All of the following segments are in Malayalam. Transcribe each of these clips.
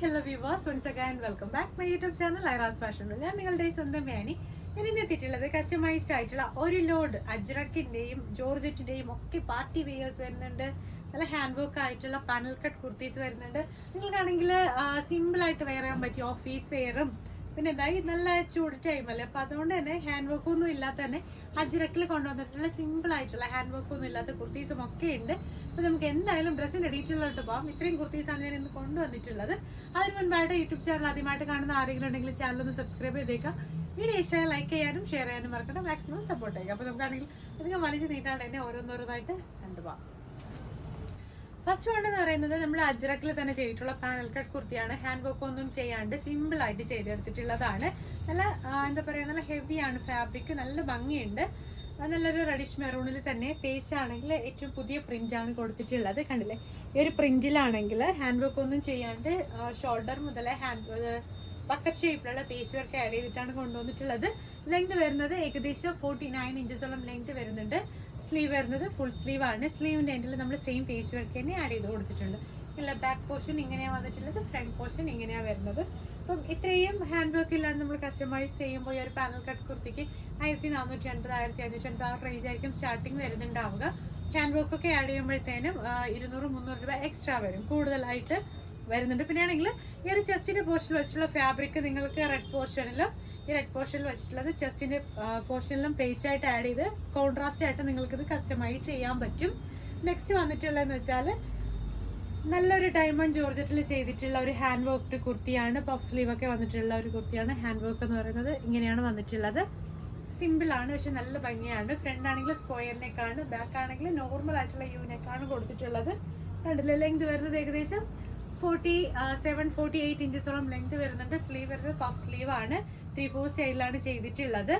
Hello viewers, once again welcome back my YouTube channel Aira's fashion. ഞാൻ നിങ്ങളുടെ സ്വന്തം മേനി. ഞാൻ ഇന്ന് എത്തിയിട്ടുള്ളത് കസ്റ്റമൈസ്ഡ് ആയിട്ടുള്ള ഒരു ലോഡ് അജ്രക്കിന്റെയും ജോർജറ്റിന്റെയും ഒക്കെ പാർട്ടി വെയേഴ്സ് വരുന്നുണ്ട്. നല്ല ഹാൻഡ് വർക്ക് ആയിട്ടുള്ള പാനൽ കട്ട് കുർത്തീസ് വരുന്നുണ്ട്. നിങ്ങൾക്കാണെങ്കിൽ സിമ്പിൾ ആയിട്ട് വെയർ ചെയ്യാൻ പറ്റിയ ഓഫീസ് വെയറും പിന്നെ എന്തായി നല്ല ചൂട് ടൈം അല്ലേ, അപ്പൊ അതുകൊണ്ട് തന്നെ ഹാൻഡ് വർക്ക് ഒന്നും ഇല്ലാത്ത തന്നെ അജ്രക്കിൽ കൊണ്ടുവന്നിട്ടുള്ള സിമ്പിൾ ആയിട്ടുള്ള ഹാൻഡ് വർക്ക് ഒന്നും ഇല്ലാത്ത കുർത്തീസും ഒക്കെ ഉണ്ട്. അപ്പൊ നമുക്ക് എന്തായാലും ഡ്രസ്സിന്റെ ഡീറ്റെയിലോട്ട് പോകാം. ഇത്രയും കുർത്തീസാണ് ഞാൻ ഇന്ന് കൊണ്ടുവന്നിട്ടുള്ളത്. അതിന് മുൻപായിട്ട് യൂട്യൂബ് ചാനൽ ആദ്യമായിട്ട് കാണുന്ന ആരെങ്കിലും ഉണ്ടെങ്കിൽ ചാനൽ ഒന്ന് സബ്സ്ക്രൈബ് ചെയ്തേക്കാം. വീഡിയോ ഇഷ്ടമായി ലൈക്ക് ചെയ്യാനും ഷെയർ ചെയ്യാനും മറക്കട്ടെ. മാക്സിമം സപ്പോർട്ട് ചെയ്യുക. അപ്പൊ നമുക്കാണെങ്കിൽ അധികം വലിച്ചു നീട്ടാണ്ട് തന്നെ ഓരോന്നോരോന്നായിട്ട് കണ്ടുപോകാം. ഫസ്റ്റ് വൺ എന്ന് പറയുന്നത് നമ്മൾ അജ്രക്കിൽ തന്നെ ചെയ്തിട്ടുള്ള പാനൽ കട്ട് കുർത്തിയാണ്. ഹാൻഡ് വർക്ക് ഒന്നും ചെയ്യാണ്ട് സിമ്പിൾ ആയിട്ട് ചെയ്തെടുത്തിട്ടുള്ളതാണ്. നല്ല എന്താ പറയുക, നല്ല ഹെവിയാണ് ഫാബ്രിക്, നല്ല ഭംഗിയുണ്ട്. നല്ലൊരു റെഡിഷ് മെറൂണിൽ തന്നെ പേസ്റ്റ് ആണെങ്കിൽ ഏറ്റവും പുതിയ പ്രിന്റ് ആണ് കൊടുത്തിട്ടുള്ളത്. കണ്ടില്ലേ, ഈ ഒരു പ്രിന്റിലാണെങ്കിൽ ഹാൻഡ് വർക്ക് ഒന്നും ചെയ്യാണ്ട് ഷോൾഡർ മുതൽ ഹാൻഡ് ബക്കറ്റ് ഷേപ്പിലുള്ള പേസ്റ്റ് വർക്ക് ആഡ് ചെയ്തിട്ടാണ് കൊണ്ടുവന്നിട്ടുള്ളത്. ലെങ്ത് വരുന്നത് ഏകദേശം 49 ഇഞ്ചസോളം ലെങ്ത് വരുന്നുണ്ട്. സ്ലീവ് വരുന്നത് ഫുൾ സ്ലീവ് ആണ്. സ്ലീവിന്റെ എൻഡിൽ നമ്മൾ സെയിം പേസ്റ്റ് വർക്ക് തന്നെ ആഡ് ചെയ്ത് കൊടുത്തിട്ടുണ്ട്. ഇല്ല, ബാക്ക് പോർഷൻ ഇങ്ങനെയാണ് വന്നിട്ടുള്ളത്, ഫ്രണ്ട് പോർഷൻ ഇങ്ങനെയാണ് വരുന്നത്. അപ്പം ഇത്രയും ഹാൻഡ് വർക്ക് ഇല്ലാണ്ട് നമ്മൾ കസ്റ്റമൈസ് ചെയ്യുമ്പോൾ ഈ ഒരു പാനൽ കട്ട് കുർത്തിക്ക് 1450 1550 ആ റേഞ്ച് ആയിരിക്കും സ്റ്റാർട്ടിങ് വരുന്നുണ്ടാവുക. ഹാൻഡ് വർക്ക് ഒക്കെ ആഡ് ചെയ്യുമ്പോഴത്തേനും 200-300 രൂപ എക്സ്ട്രാ വരും, കൂടുതലായിട്ട് വരുന്നുണ്ട്. പിന്നെ ആണെങ്കിൽ ഈ ഒരു ചെസ്റ്റിന്റെ പോർഷനിൽ വെച്ചിട്ടുള്ള ഫാബ്രിക് നിങ്ങൾക്ക് റെഡ് പോർഷനിൽ വെച്ചിട്ടുള്ളത് ചെസ്റ്റിന്റെ പോർഷനിലും പേസ്റ്റ് ആയിട്ട് ആഡ് ചെയ്ത് കോൺട്രാസ്റ്റ് ആയിട്ട് നിങ്ങൾക്ക് ഇത് കസ്റ്റമൈസ് ചെയ്യാൻ പറ്റും. നെക്സ്റ്റ് വന്നിട്ടുള്ളതെന്ന് വെച്ചാൽ നല്ലൊരു ഡയമണ്ട് ജോർജറ്റിൽ ചെയ്തിട്ടുള്ള ഒരു ഹാൻഡ് വർക്ക് കുർത്തിയാണ്. പഫ് സ്ലീവ് ഒക്കെ വന്നിട്ടുള്ള ഒരു കുർത്തിയാണ്. ഹാൻഡ് വർക്ക് എന്ന് പറയുന്നത് ഇങ്ങനെയാണ് വന്നിട്ടുള്ളത്. സിമ്പിൾ ആണ്, പക്ഷെ നല്ല ഭംഗിയാണ്. ഫ്രണ്ട് ആണെങ്കിൽ സ്ക്വയർ നെക്കാണ്, ബാക്ക് ആണെങ്കിൽ നോർമൽ ആയിട്ടുള്ള യു നെക്കാണ് കൊടുത്തിട്ടുള്ളത്. കണ്ടില്ലേ, ലെങ്ത് വരുന്നത് ഏകദേശം 47-48 ഇഞ്ചസോളം ലെങ്ത് വരുന്നുണ്ട്. സ്ലീവ് വരുന്നത് പഫ് സ്ലീവ് ആണ്. 3/4 സ്റ്റൈലിലാണ് ചെയ്തിട്ടുള്ളത്.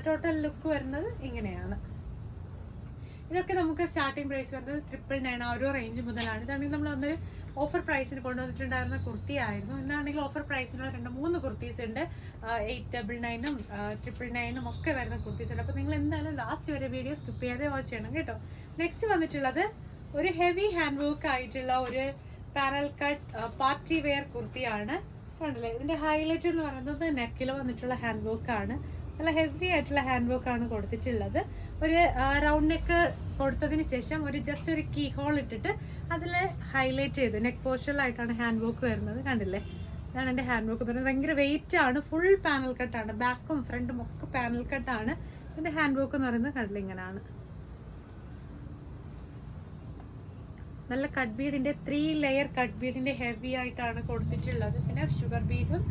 ടോട്ടൽ ലുക്ക് വരുന്നത് ഇങ്ങനെയാണ്. ഇതൊക്കെ നമുക്ക് സ്റ്റാർട്ടിംഗ് പ്രൈസ് വരുന്നത് 999 ആ ഒരു റേഞ്ച് മുതലാണ്. ഇതാണെങ്കിൽ നമ്മൾ അന്നൊരു ഓഫർ പ്രൈസിന് കൊണ്ടുവന്നിട്ടുണ്ടായിരുന്ന കുർത്തി ആയിരുന്നു. ഇന്നാണെങ്കിൽ ഓഫർ പ്രൈസിനുള്ള 2-3 കുർത്തീസ് ഉണ്ട്. 899-ഉം 999-ഉം ഒക്കെ വരുന്ന കുർത്തീസ് ഉണ്ട്. അപ്പോൾ നിങ്ങൾ എന്തായാലും ലാസ്റ്റ് വരെ വീഡിയോ സ്കിപ്പ് ചെയ്യാതെ വാച്ച് ചെയ്യണം കേട്ടോ. നെക്സ്റ്റ് വന്നിട്ടുള്ളത് ഒരു ഹെവി ഹാൻഡ് വർക്ക് ആയിട്ടുള്ള ഒരു പാനൽ കട്ട് പാർട്ടി വെയർ കുർത്തിയാണ്. കണ്ടില്ലേ, ഇതിന്റെ ഹൈലൈറ്റ് എന്ന് പറയുന്നത് നെക്കിൽ വന്നിട്ടുള്ള ഹാൻഡ് വർക്ക് ആണ്. നല്ല ഹെവി ആയിട്ടുള്ള ഹാൻഡ് വർക്ക് ആണ് കൊടുത്തിട്ടുള്ളത്. ഒരു റൗണ്ട് നെക്ക് കൊടുത്തതിന് ശേഷം ജസ്റ്റ് ഒരു കീ ഹോൾ ഇട്ടിട്ട് അതിൽ ഹൈലൈറ്റ് ചെയ്ത് നെക്ക് പോർഷനിലായിട്ടാണ് ഹാൻഡ് വർക്ക് വരുന്നത്. കണ്ടില്ലേ, ഇതാണ് എൻ്റെ ഹാൻഡ് വർക്ക് പറയുന്നത്. ഭയങ്കര വെയിറ്റ് ആണ്, ഫുൾ പാനൽ കട്ടാണ്, ബാക്കും ഫ്രണ്ടും ഒക്കെ പാനൽ കട്ടാണ്. ഇതിന്റെ ഹാൻഡ് വർക്ക് എന്ന് പറയുന്നത് കണ്ടില്ല ഇങ്ങനെയാണ്. നല്ല കട്ട് ബീഡിന്റെ 3 ലെയർ കട്ട് ബീഡിന്റെ ഹെവി ആയിട്ടാണ് കൊടുത്തിട്ടുള്ളത്. പിന്നെ ഷുഗർ ബീഡും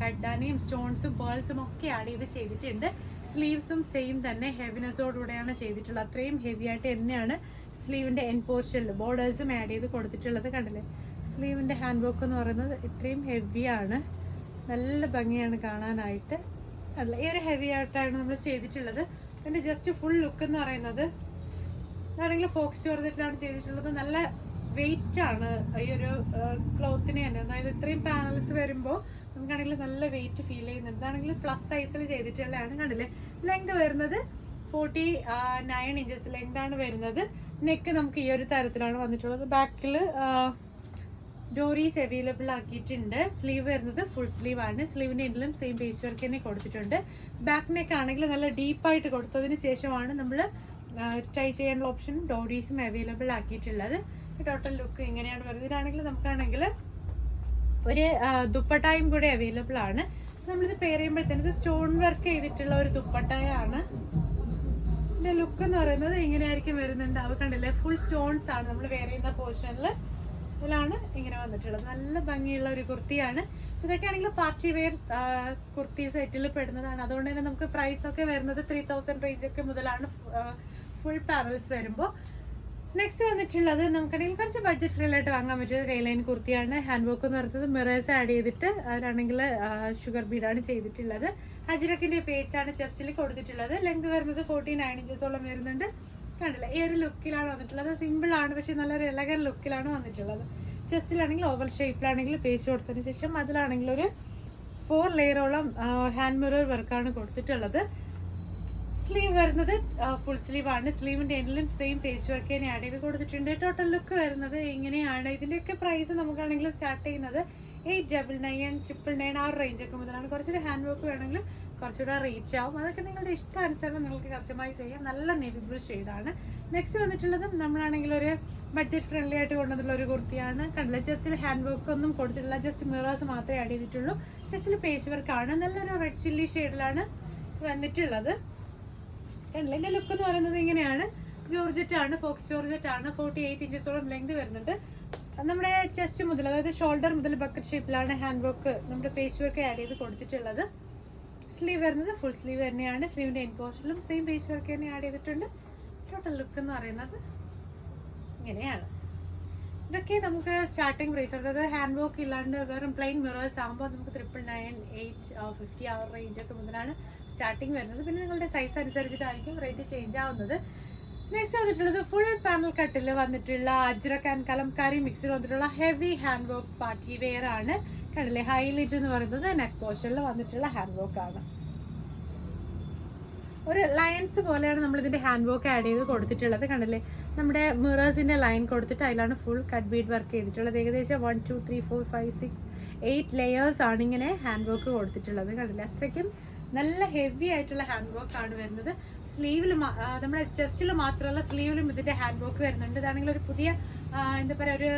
കഡാനയും സ്റ്റോൺസും പേൾസും ഒക്കെ ആഡ് ചെയ്തിട്ടുണ്ട്. സ്ലീവ്സും സെയിം തന്നെ ഹെവിനെസ്സോടുകൂടെയാണ് ചെയ്തിട്ടുള്ളത്. അത്രയും ഹെവി ആയിട്ട് തന്നെയാണ് സ്ലീവിന്റെ എൻ പോർഷനിൽ ബോർഡേഴ്സും ആഡ് ചെയ്ത് കൊടുത്തിട്ടുള്ളത്. കണ്ടില്ലേ, സ്ലീവിന്റെ ഹാൻഡ് വർക്ക് എന്ന് പറയുന്നത് ഇത്രയും ഹെവിയാണ്, നല്ല ഭംഗിയാണ് കാണാനായിട്ട്. അല്ല, ഈ ഒരു ഹെവി ആയിട്ടാണ് നമ്മൾ ചെയ്തിട്ടുള്ളത്. അതിന്റെ ജസ്റ്റ് ഫുൾ ലുക്ക് എന്ന് പറയുന്നത് അതാണെങ്കിൽ ഫോക്സ് ജോർജറ്റിലാണ് ചെയ്തിട്ടുള്ളത്. നല്ല വെയിറ്റ് ആണ് ഈ ഒരു ക്ലോത്തിന് തന്നെ. അതായത് ഇത്രയും പാനൽസ് വരുമ്പോൾ നമുക്കാണെങ്കിൽ നല്ല വെയിറ്റ് ഫീൽ ചെയ്യുന്നുണ്ട്. ഇതാണെങ്കിൽ പ്ലസ് സൈസിൽ ചെയ്തിട്ടുള്ളതാണ്. കണ്ടില്ലേ, ലെങ്ത് വരുന്നത് 49 ഇഞ്ചസ് ലെങ്ത് ആണ് വരുന്നത്. നെക്ക് നമുക്ക് ഈ ഒരു തരത്തിലാണ് വന്നിട്ടുള്ളത്. ബാക്കിൽ ഡോറീസ് അവൈലബിൾ ആക്കിയിട്ടുണ്ട്. സ്ലീവ് വരുന്നത് ഫുൾ സ്ലീവ് ആണ്. സ്ലീവിന്റെ എൻഡിലും സെയിം പേസ്റ്റ് വർക്ക് തന്നെ കൊടുത്തിട്ടുണ്ട്. ബാക്ക് നെക്ക് ആണെങ്കിൽ നല്ല ഡീപ്പായിട്ട് കൊടുത്തതിന് ശേഷമാണ് നമ്മൾ ടൈ ചെയ്യാനുള്ള ഓപ്ഷൻ ഡോറീസും അവൈലബിൾ ആക്കിയിട്ടുള്ളത്. ടോട്ടൽ ലുക്ക് ഇങ്ങനെയാണ് വരുന്നത്. ഇതാണെങ്കിൽ നമുക്കാണെങ്കിൽ ഒരു ദുപ്പട്ടായും കൂടെ അവൈലബിൾ ആണ്. നമ്മളിത് പെയർ ചെയ്യുമ്പോഴത്തേനും ഇത് സ്റ്റോൺ വർക്ക് ചെയ്തിട്ടുള്ള ഒരു ദുപ്പട്ടയാണ്. ഇതിന്റെ ലുക്ക് എന്ന് പറയുന്നത് ഇങ്ങനെയായിരിക്കും വരുന്നുണ്ട്. അവ കണ്ടില്ലേ, ഫുൾ സ്റ്റോൺസ് ആണ് നമ്മൾ വെയർ ചെയ്യുന്ന പോർഷനിൽ. ഇതിലാണ് ഇങ്ങനെ വന്നിട്ടുള്ളത്. നല്ല ഭംഗിയുള്ള ഒരു കുർത്തിയാണ്. ഇതൊക്കെ ആണെങ്കിൽ പാർട്ടി വെയർ കുർത്തി സെറ്റിൽ പെടുന്നതാണ്. അതുകൊണ്ട് തന്നെ നമുക്ക് പ്രൈസ് ഒക്കെ വരുന്നത് 3000 റേഞ്ച് ഒക്കെ മുതലാണ് ഫുൾ പാനൽസ് വരുമ്പോൾ. നെക്സ്റ്റ് വന്നിട്ടുള്ളത് നമുക്കാണെങ്കിൽ കുറച്ച് ബഡ്ജറ്റ് ഫ്രീലായിട്ട് വാങ്ങാൻ പറ്റിയ കൈലൈൻ കുർത്തിയാണ്. ഹാൻഡ് വർക്ക് എന്ന് പറയുന്നത് മിറേഴ്സ് ആഡ് ചെയ്തിട്ട് അതിലാണെങ്കിൽ ഷുഗർ ബീഡാണ് ചെയ്തിട്ടുള്ളത്. അജ്രക്കിന്റെ പേച്ചാണ് ചെസ്റ്റിൽ കൊടുത്തിട്ടുള്ളത്. ലെങ്ത് വരുന്നത് 49 ഇഞ്ചസോളം വരുന്നുണ്ട്. കണ്ടില്ല, ഈ ഒരു ലുക്കിലാണ് വന്നിട്ടുള്ളത്. സിമ്പിൾ ആണ്, പക്ഷെ നല്ലൊരു എലഗൻ ലുക്കിലാണ് വന്നിട്ടുള്ളത്. ചെസ്റ്റിലാണെങ്കിൽ ഓവൽ ഷേപ്പിലാണെങ്കിൽ പേസ്റ്റ് കൊടുത്തതിന് ശേഷം അതിലാണെങ്കിൽ ഒരു 4 ലെയറോളം ഹാൻഡ് മിറർ വർക്കാണ് കൊടുത്തിട്ടുള്ളത്. സ്ലീവ് വരുന്നത് ഫുൾ സ്ലീവ് ആണ്. സ്ലീവിന്റെ എൻഡിലും സെയിം പേച്ച് വർക്ക് തന്നെ ആഡ് ചെയ്ത് കൊടുത്തിട്ടുണ്ട്. ടോട്ടൽ ലുക്ക് വരുന്നത് ഇങ്ങനെയാണ്. ഇതിന്റെയൊക്കെ പ്രൈസ് നമുക്കാണെങ്കിൽ സ്റ്റാർട്ട് ചെയ്യുന്നത് 899, 999 ആ ഒരു റേഞ്ചൊക്കെ മുതലാണ്. കുറച്ചുകൂടി ഹാൻഡ് വർക്ക് വേണമെങ്കിൽ കുറച്ചുകൂടെ റേറ്റ് ആവും. അതൊക്കെ നിങ്ങളുടെ ഇഷ്ടാനുസരണം നിങ്ങൾക്ക് കസ്റ്റമൈസ് ചെയ്യാം. നല്ല നേവി ബ്ലൂ ഷെയ്ഡാണ്. നെക്സ്റ്റ് വന്നിട്ടുള്ളതും നമ്മളാണെങ്കിൽ ഒരു ബഡ്ജറ്റ് ഫ്രണ്ട്ലി ആയിട്ട് കൊണ്ടുവന്നുള്ള ഒരു കുർത്തിയാണ്. കണ്ടില്ല, ജസ്റ്റിൽ ഹാൻഡ് വർക്ക് ഒന്നും കൊടുത്തിട്ടില്ല, ജസ്റ്റ് മിറേഴ്സ് മാത്രമേ ആഡ് ചെയ്തിട്ടുള്ളൂ. ജസ്റ്റിൽ പേച്ച് വർക്കാണ്. നല്ലൊരു റെഡ് ചില്ലി ഷെയ്ഡിലാണ് വന്നിട്ടുള്ളത്. കണ്ടില്ല, എൻ്റെ ലുക്ക് എന്ന് പറയുന്നത് ഇങ്ങനെയാണ്. ജോർജറ്റ് ആണ്, ഫോക്സ് ജോർജറ്റ് ആണ്. 48 ഇഞ്ചസോളം ലെങ്ത് വരുന്നുണ്ട്. നമ്മുടെ ചെസ്റ്റ് മുതൽ, അതായത് ഷോൾഡർ മുതൽ ബക്കറ്റ് ഷേപ്പിലാണ് ഹാൻഡ് വർക്ക്, നമ്മുടെ പേച്ച് വർക്ക് ആഡ് ചെയ്ത് കൊടുത്തിട്ടുള്ളത്. സ്ലീവ് വരുന്നത് ഫുൾ സ്ലീവ് തന്നെയാണ്. സ്ലീവിന്റെ എൻഡ് പോർഷനിലും സെയിം പേച്ച് വർക്ക് തന്നെ ആഡ് ചെയ്തിട്ടുണ്ട്. ടോട്ടൽ ലുക്ക് എന്ന് പറയുന്നത് ഇങ്ങനെയാണ്. ഇതൊക്കെ നമുക്ക് സ്റ്റാർട്ടിംഗ് പ്രൈസ്, അതായത് ഹാൻഡ് വർക്ക് ഇല്ലാണ്ട് വെറും പ്ലെയിൻ മിറേഴ്സ് ആകുമ്പോൾ നമുക്ക് 999, 850 ആ റേഞ്ചൊക്കെ മുതലാണ് സ്റ്റാർട്ടിങ് വരുന്നത്. പിന്നെ നിങ്ങളുടെ സൈസ് അനുസരിച്ചിട്ടായിരിക്കും റേറ്റ് ചേഞ്ച് ആവുന്നത്. നെക്സ്റ്റ് വന്നിട്ടുള്ളത് ഫുൾ പാനൽ കട്ടിൽ വന്നിട്ടുള്ള അജ്രക് ആൻഡ് കലംകാരി മിക്സിൽ വന്നിട്ടുള്ള heavy hand work party wear ആണ്. കണ്ടില്ലേ, ഹൈലൈറ്റ് എന്ന് പറയുന്നത് നെക്ക് പോർഷനിൽ വന്നിട്ടുള്ള ഹാൻഡ് വർക്ക് ആണ്. ഒരു ലൈൻസ് പോലെയാണ് നമ്മൾ ഇതിന്റെ ഹാൻഡ് വർക്ക് ആഡ് ചെയ്ത് കൊടുത്തിട്ടുള്ളത്. കണ്ടില്ലേ, നമ്മുടെ മിറേഴ്സിന്റെ ലൈൻ കൊടുത്തിട്ട് അതിലാണ് ഫുൾ കട്ട് ബീഡ് വർക്ക് ചെയ്തിട്ടുള്ളത്. ഏകദേശം 1 2 3 4 5 6 8 ലെയേഴ്സ് ആണ് ഇങ്ങനെ ഹാൻഡ് വർക്ക് കൊടുത്തിട്ടുള്ളത്. കണ്ടില്ലേ, അത്രയ്ക്കും നല്ല ഹെവി ആയിട്ടുള്ള ഹാൻഡ് വർക്ക് ആണ് വരുന്നത്. സ്ലീവിൽ നമ്മുടെ ചെസ്റ്റിൽ മാത്രമല്ല സ്ലീവിലും ഇതിന്റെ ഹാൻഡ് വർക്ക് വരുന്നുണ്ട്. ഇതാണെങ്കിൽ ഒരു പുതിയ എന്താ പറയുക, ഒരു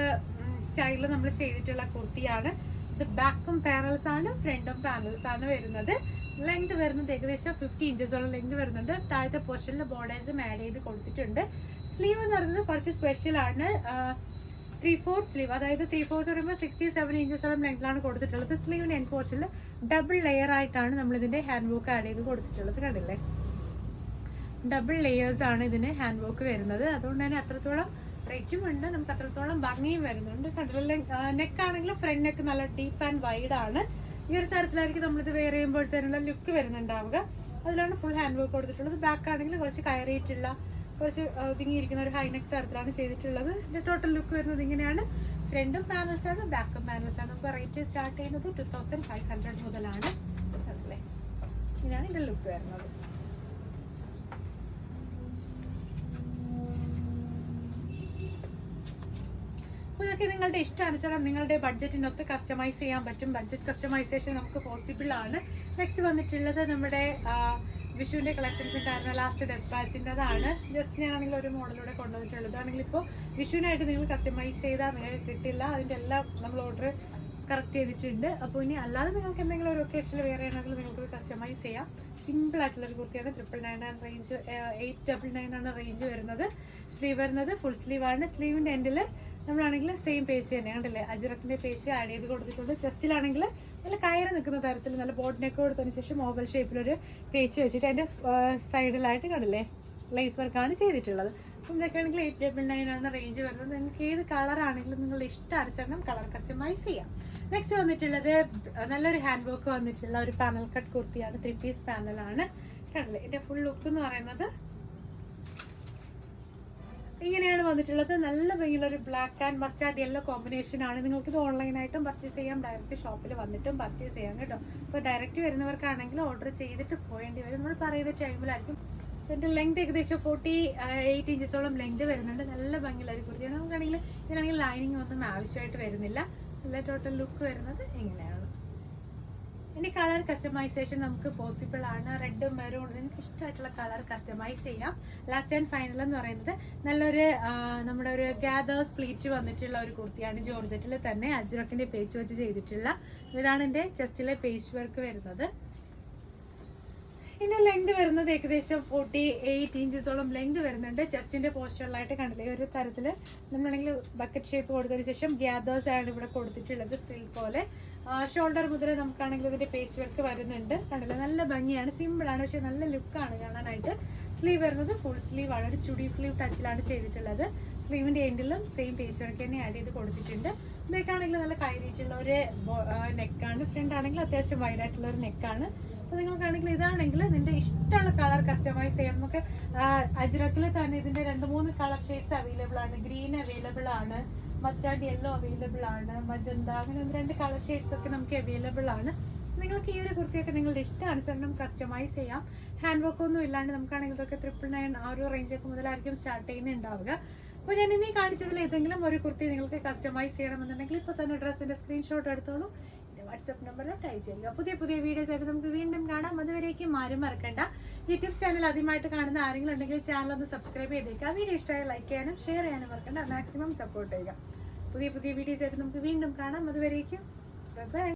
സ്റ്റൈലിൽ നമ്മൾ ചെയ്തിട്ടുള്ള കുർത്തിയാണ്. ഇത് ബാക്കും പാനൽസ് ആണ്, ഫ്രണ്ടും പാനൽസ് ആണ് വരുന്നത്. ലെങ്ത് വരുന്നത് ഏകദേശം 50 ഇഞ്ചസോളം ലെങ്ത് വരുന്നുണ്ട്. താഴത്തെ പോർഷനിൽ ബോർഡേഴ്സും ആഡ് ചെയ്ത് കൊടുത്തിട്ടുണ്ട്. സ്ലീവ് എന്ന് പറയുന്നത് കുറച്ച് സ്പെഷ്യൽ ആണ്. 3/4 സ്ലീവ്, അതായത് 3/4 എന്ന് പറയുമ്പോൾ 67 ഇഞ്ചസോളം ലെങ്തിലാണ് കൊടുത്തിട്ടുള്ളത്. സ്ലീവിന്റെ എൻഡ് പോർഷനിൽ ഡബിൾ ലെയർ ആയിട്ടാണ് നമ്മൾ ഇതിന്റെ ഹാൻഡ് വർക്ക് ആഡ് ചെയ്ത് കൊടുത്തിട്ടുള്ളത്. കണ്ടില്ലേ, ഡബിൾ ലെയേഴ്സ് ആണ് ഇതിന് ഹാൻഡ് വർക്ക് വരുന്നത്. അതുകൊണ്ട് തന്നെ അത്രത്തോളം റേറ്റും ഉണ്ട്, നമുക്ക് അത്രത്തോളം ഭംഗിയും വരുന്നുണ്ട്. കണ്ടില്ലേ, നെക്ക് ആണെങ്കിൽ ഫ്രണ്ട് നെക്ക് നല്ല ഡീപ്പ് ആൻഡ് വൈഡ് ആണ്. ഈ ഒരു തരത്തിലായിരിക്കും നമ്മളിത് വെയർ ചെയ്യുമ്പോഴത്തേനുള്ള ലുക്ക് വരുന്നുണ്ടാവുക. അതിലാണ് ഫുൾ ഹാൻഡ് വർക്ക് കൊടുത്തിട്ടുള്ളത്. ബാക്ക് ആണെങ്കിൽ കുറച്ച് കയറിയിട്ടുള്ള, കുറച്ച് ഒതുങ്ങിയിരിക്കുന്ന ഒരു ഹൈനെക്ക് തരത്തിലാണ് ചെയ്തിട്ടുള്ളത്. ഇതിന്റെ ടോട്ടൽ ലുക്ക് വരുന്നത് ഇങ്ങനെയാണ്. ഫ്രണ്ടും പാനൽസ് ആണ്, ബാക്കും പാനൽസ് ആണ്. നമുക്ക് റേറ്റ് സ്റ്റാർട്ട് ചെയ്യുന്നത് 2500 മുതലാണ്. അല്ലേ, ഇങ്ങനെയാണ് ഇതിന്റെ ലുക്ക് വരുന്നത്. അപ്പോൾ ഇതൊക്കെ നിങ്ങളുടെ ഇഷ്ടാനുസരണം നിങ്ങളുടെ ബഡ്ജറ്റിനൊത്ത് കസ്റ്റമൈസ് ചെയ്യാൻ പറ്റും. ബഡ്ജറ്റ് കസ്റ്റമൈസേഷൻ നമുക്ക് പോസിബിൾ ആണ്. നെക്സ്റ്റ് വന്നിട്ടുള്ളത് നമ്മുടെ വിഷുവിൻ്റെ കളക്ഷൻസ് കാരണം ലാസ്റ്റ് ഡെസ്പാച്ചിൻ്റെതാണ്. ജസ്റ്റ് ഞാനാണെങ്കിൽ ഒരു മോഡലൂടെ കൊണ്ടുവന്നിട്ടുള്ളത്. ആണെങ്കിൽ ഇപ്പോൾ വിഷുവിനായിട്ട് നിങ്ങൾ കസ്റ്റമൈസ് ചെയ്താൽ നിങ്ങൾക്ക് കിട്ടില്ല. അതിൻ്റെ എല്ലാം നമ്മൾ ഓർഡർ കറക്റ്റ് ചെയ്തിട്ടുണ്ട്. അപ്പോൾ ഇനി അല്ലാതെ നിങ്ങൾക്ക് എന്തെങ്കിലും ഒരു ഒക്കേഷനിൽ വേറെ ആണെങ്കിൽ നിങ്ങൾക്ക് കസ്റ്റമൈസ് ചെയ്യാം. സിമ്പിൾ ആയിട്ടുള്ളൊരു കുർത്തിയാണ്. 999 റേഞ്ച്, 899 ആണ് റേഞ്ച് വരുന്നത്. സ്ലീവ് വരുന്നത് ഫുൾ സ്ലീവ് ആണ്. സ്ലീവിൻ്റെ എൻഡിൽ നമ്മളാണെങ്കിൽ സെയിം പേജ് തന്നെ കണ്ടില്ലേ, അജ്രക്കിൻ്റെ പേജ് ആഡ് ചെയ്ത് കൊടുത്തിട്ടുണ്ട്. ചെസ്റ്റിലാണെങ്കിൽ നല്ല കയറി നിൽക്കുന്ന തരത്തിൽ നല്ല ബോട്ട് നെക്ക് കൊടുത്തതിന് ശേഷം ഓവൽ ഷേപ്പിലൊരു പേജ് വെച്ചിട്ട് അതിൻ്റെ സൈഡിലായിട്ട് കണ്ടില്ലേ ലേസ് വർക്കാണ് ചെയ്തിട്ടുള്ളത്. അപ്പം ഇതൊക്കെ ആണെങ്കിൽ 899 ആണ് റേഞ്ച് വരുന്നത്. നിങ്ങൾക്ക് ഏത് കളറാണെങ്കിലും നിങ്ങളുടെ ഇഷ്ടാനുസരണം കളർ കസ്റ്റമൈസ് ചെയ്യാം. നെക്സ്റ്റ് വന്നിട്ടുള്ളത് നല്ലൊരു ഹാൻഡ് വർക്ക് വന്നിട്ടുള്ള ഒരു പാനൽ കട്ട് കുർത്തിയാണ്. 3 പീസ് പാനലാണ്. കണ്ടില്ലേ, ഇതിൻ്റെ ഫുൾ ലുക്ക് എന്ന് പറയുന്നത് ഇങ്ങനെയാണ് വന്നിട്ടുള്ളത്. നല്ല ഭംഗിയുള്ള ഒരു black and mustard yellow combination ആണ്. നിങ്ങൾക്കിത് ഓൺലൈനായിട്ടും പർച്ചേസ് ചെയ്യാം, ഡയറക്റ്റ് ഷോപ്പിൽ വന്നിട്ടും പർച്ചേസ് ചെയ്യാം കേട്ടോ. ഇപ്പോൾ ഡയറക്റ്റ് വരുന്നവർക്കാണെങ്കിൽ ഓർഡർ ചെയ്തിട്ട് പോകേണ്ടി വരും. നമ്മൾ പറയുന്ന ടൈമിലായിരിക്കും. ഇതിൻ്റെ ലെങ്ത് ഏകദേശം 48 ഇഞ്ചസോളം ലെങ്ത് വരുന്നുണ്ട്. നല്ല ഭംഗിയുള്ള ഒരു കുർത്തിയാണ്. നമുക്കാണെങ്കിൽ ഇതിനാണെങ്കിൽ ലൈനിങ് ഒന്നും ആവശ്യമായിട്ട് വരുന്നില്ല. നല്ല ടോട്ടൽ ലുക്ക് വരുന്നത് ഇങ്ങനെയാണ്. ഇനി കളർ കസ്റ്റമൈസേഷൻ നമുക്ക് പോസിബിൾ ആണ്. റെഡ്, മെറൂൺ, നിങ്ങൾക്ക് ഇഷ്ടമായിട്ടുള്ള കളർ കസ്റ്റമൈസ് ചെയ്യാം. ലാസ്റ്റ് ആൻഡ് ഫൈനൽ എന്ന് പറയുന്നത് നല്ലൊരു നമ്മുടെ ഒരു ഗാദേഴ്സ് പ്ലീറ്റ് വന്നിട്ടുള്ള ഒരു കുർത്തിയാണ്. ജോർജറ്റിൽ തന്നെ അജ്രക്കിൻ്റെ പേച്ച് വെച്ച് ചെയ്തിട്ടുള്ള. ഇതാണ് എൻ്റെ ചെസ്റ്റിലെ പേച്ച് വർക്ക് വരുന്നത്. ഇതിൻ്റെ ലെങ്ത് വരുന്നത് ഏകദേശം 48 ഇഞ്ചസോളം ലെങ്ത് വരുന്നുണ്ട്. ചെസ്റ്റിൻ്റെ പോസ്റ്ററിലായിട്ട് കണ്ടില്ലേ, ഒരു തരത്തിൽ നമ്മളാണെങ്കിൽ ബക്കറ്റ് ഷേപ്പ് കൊടുത്തതിന് ശേഷം ഗ്യാദേഴ്സ് ആണ് ഇവിടെ കൊടുത്തിട്ടുള്ളത്, ഫ്രിൽ പോലെ. ഷോൾഡർ മുതൽ നമുക്കാണെങ്കിൽ ഇതിൻ്റെ പേച്ച് വർക്ക് വരുന്നുണ്ട്. കണ്ടില്ലേ, നല്ല ഭംഗിയാണ്, സിമ്പിളാണ്, പക്ഷേ നല്ല ലുക്കാണ് കാണാനായിട്ട്. സ്ലീവ് വരുന്നത് ഫുൾ സ്ലീവ് ആണ്. ഒരു ചുടി സ്ലീവ് ടച്ചിലാണ് ചെയ്തിട്ടുള്ളത്. സ്ലീവിൻ്റെ എൻഡിലും സെയിം പേച്ച് വർക്ക് തന്നെ ആഡ് ചെയ്ത് കൊടുത്തിട്ടുണ്ട്. ബാക്കാണെങ്കിൽ നല്ല കയറിയിട്ടുള്ള ഒരു നെക്കാണ്. ഫ്രണ്ട് ആണെങ്കിൽ അത്യാവശ്യം വൈഡ് ആയിട്ടുള്ള ഒരു നെക്കാണ്. അപ്പോൾ നിങ്ങൾക്കാണെങ്കിൽ ഇതാണെങ്കിൽ നിന്റെ ഇഷ്ടമുള്ള കളർ കസ്റ്റമൈസ് ചെയ്യാം. നമുക്ക് അജ്രക്കിൽ തന്നെ ഇതിൻ്റെ 2-3 കളർ ഷെയ്ഡ്സ് അവൈലബിൾ ആണ്. ഗ്രീൻ അവൈലബിൾ ആണ്, മസ്റ്റാർഡ് യെല്ലോ അവൈലബിൾ ആണ്, മജന്ത, അങ്ങനെ 2 കളർ ഷെയ്ഡ്സ് ഒക്കെ നമുക്ക് അവൈലബിൾ ആണ്. നിങ്ങൾക്ക് ഈ ഒരു കുർത്തിയൊക്കെ നിങ്ങളുടെ ഇഷ്ടാനുസരണം കസ്റ്റമൈസ് ചെയ്യാം. ഹാൻഡ് വർക്ക് ഒന്നും ഇല്ലാണ്ട് നമുക്കാണെങ്കിൽ ഇതൊക്കെ 999 ആ ഒരു റേഞ്ചൊക്കെ മുതലായിരിക്കും സ്റ്റാർട്ട് ചെയ്യുന്നുണ്ടാവുക. അപ്പോൾ ഞാൻ ഇന്നീ കാണിച്ചതിൽ ഏതെങ്കിലും ഒരു കുർത്തി നിങ്ങൾക്ക് കസ്റ്റമൈസ് ചെയ്യണമെന്നുണ്ടെങ്കിൽ ഇപ്പോൾ തന്നെ ഡ്രസ്സിൻ്റെ സ്ക്രീൻഷോട്ട് എടുത്തോളൂ, വാട്സ്ആപ്പ് നമ്പറിലോട്ട് അയച്ചു തരിക. പുതിയ വീഡിയോസ് ആയിട്ട് നമുക്ക് വീണ്ടും കാണാം. അതുവരേക്കും ആരും മറക്കണ്ട, യൂട്യൂബ് ചാനൽ ആദ്യമായിട്ട് കാണുന്ന ആരെങ്കിലും ഉണ്ടെങ്കിൽ ചാനൽ ഒന്ന് സബ്സ്ക്രൈബ് ചെയ്തേക്കുക. വീഡിയോ ഇഷ്ടമായി ലൈക്ക് ചെയ്യാനും ഷെയർ ചെയ്യാനും മറക്കണ്ട. മാക്സിമം സപ്പോർട്ട് ചെയ്യുക. പുതിയ വീഡിയോസ് ആയിട്ട് നമുക്ക് വീണ്ടും കാണാം. അതുവരേക്കും ബൈ.